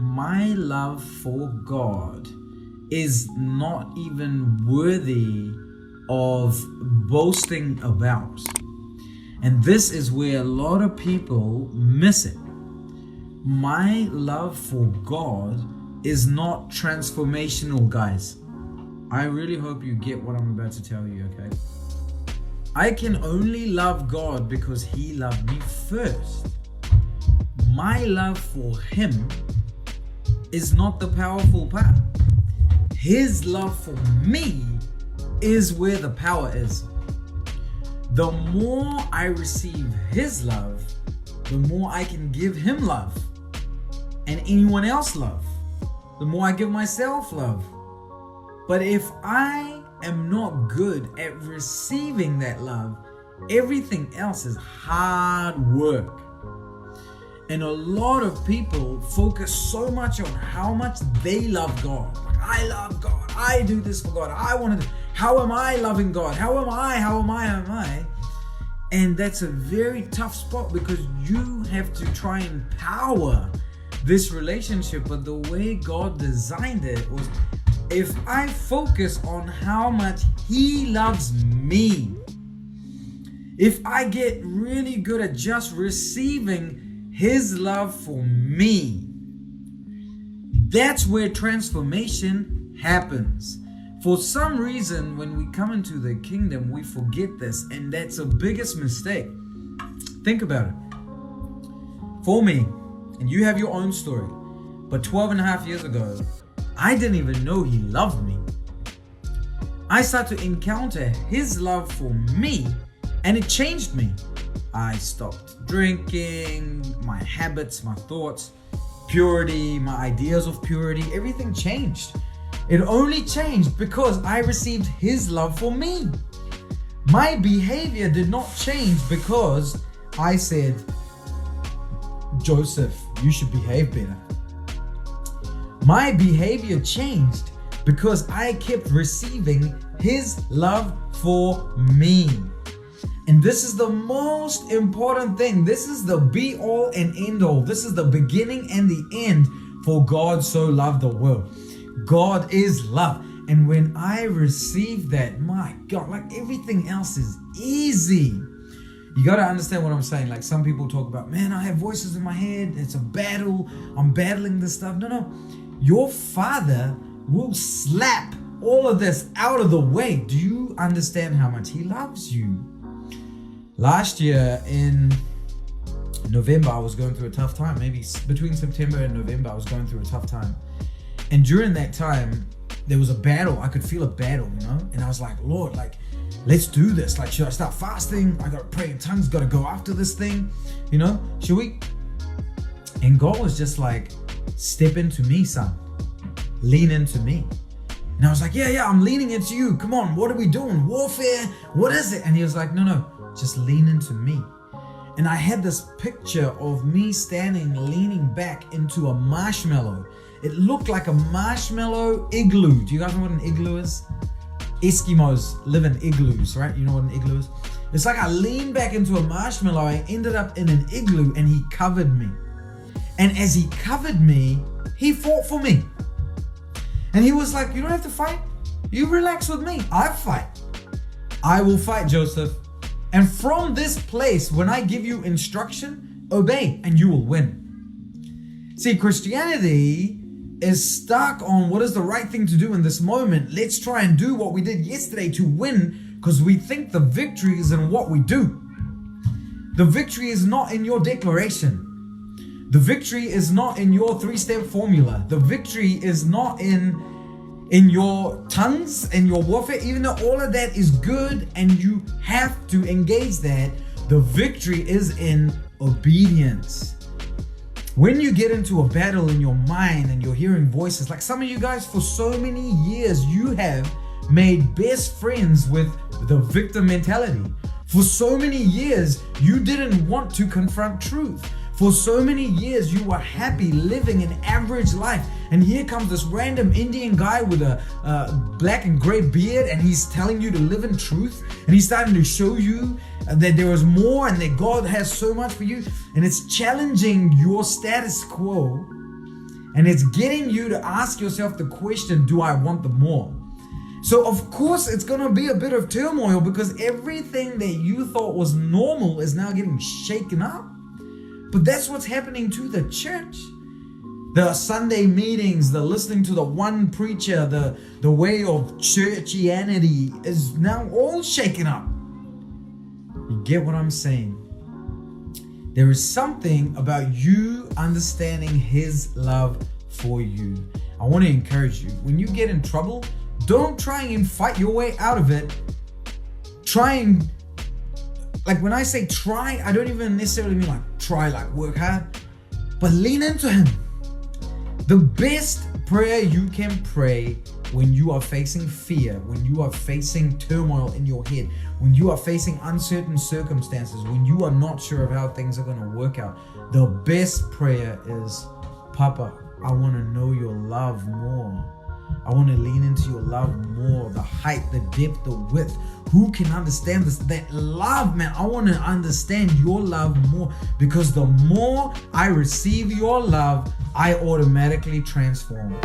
my love for God is not even worthy of boasting about. And this is where a lot of people miss it. My love for God is not transformational, guys. I really hope you get what I'm about to tell you, okay? I can only love God because He loved me first. My love for Him is not the powerful part. His love for me is where the power is. The more I receive His love, the more I can give Him love and anyone else love. The more I give myself love. But if I am not good at receiving that love, everything else is hard work. And a lot of people focus so much on how much they love God. Like, I love God. I do this for God. I want to do. How am I loving God? How am I? And that's a very tough spot because you have to try and power this relationship. But the way God designed it was, if I focus on how much He loves me, if I get really good at just receiving His love for me, that's where transformation happens. For some reason, when we come into the kingdom, we forget this, and that's the biggest mistake. Think about it. For me, and you have your own story, but 12 and a half years ago, I didn't even know He loved me. I started to encounter His love for me, and it changed me. I stopped drinking, my habits, my thoughts, purity, my ideas of purity, everything changed. It only changed because I received His love for me. My behavior did not change because I said, Joseph, you should behave better. My behavior changed because I kept receiving His love for me. And this is the most important thing. This is the be all and end all. This is the beginning and the end. For God so loved the world. God is love. And when I receive that, my God, like everything else is easy. You got to understand what I'm saying. Like some people talk about, man, I have voices in my head. It's a battle. I'm battling this stuff. No. Your Father will slap all of this out of the way. Do you understand how much He loves you? Last year in November, I was going through a tough time. Maybe between September and November, I was going through a tough time. And during that time, there was a battle. I could feel a battle, you know? And I was like, Lord, like, let's do this. Like, should I start fasting? I got to pray in tongues, got to go after this thing, you know? Should we? And God was just like, step into me, son. Lean into me. And I was like, yeah, I'm leaning into you. Come on, what are we doing? Warfare? What is it? And He was like, no, just lean into me. And I had this picture of me standing, leaning back into a marshmallow. It looked like a marshmallow igloo. Do you guys know what an igloo is? Eskimos live in igloos, right? You know what an igloo is? It's like I leaned back into a marshmallow. I ended up in an igloo and He covered me. And as He covered me, He fought for me. And He was like, you don't have to fight. You relax with me. I fight. I will fight, Joseph. And from this place, when I give you instruction, obey and you will win. See, Christianity is stuck on what is the right thing to do in this moment. Let's try and do what we did yesterday to win because we think the victory is in what we do. The victory is not in your declaration. The victory is not in your 3-step formula. The victory is not in your tongues and your warfare, even though all of that is good and you have to engage that. The victory is in obedience. When you get into a battle in your mind and you're hearing voices, like some of you guys for so many years, you have made best friends with the victim mentality. For so many years, you didn't want to confront truth. For so many years, you were happy living an average life. And here comes this random Indian guy with a black and gray beard, and he's telling you to live in truth. And he's starting to show you that there is more and that God has so much for you. And it's challenging your status quo. And it's getting you to ask yourself the question, do I want the more? So of course it's going to be a bit of turmoil, because everything that you thought was normal is now getting shaken up. But that's what's happening to the church. The Sunday meetings, the listening to the one preacher, the way of churchianity is now all shaken up. You get what I'm saying? There is something about you understanding His love for you. I want to encourage you. When you get in trouble, don't try and fight your way out of it. Try and, like when I say try, I don't even necessarily mean like try, like work hard, but lean into Him. The best prayer you can pray when you are facing fear, when you are facing turmoil in your head, when you are facing uncertain circumstances, when you are not sure of how things are going to work out, the best prayer is, Papa, I want to know your love more. I want to lean into your love more, the height, the depth, the width. Who can understand this? That love, man. I want to understand your love more, because the more I receive your love, I automatically transform.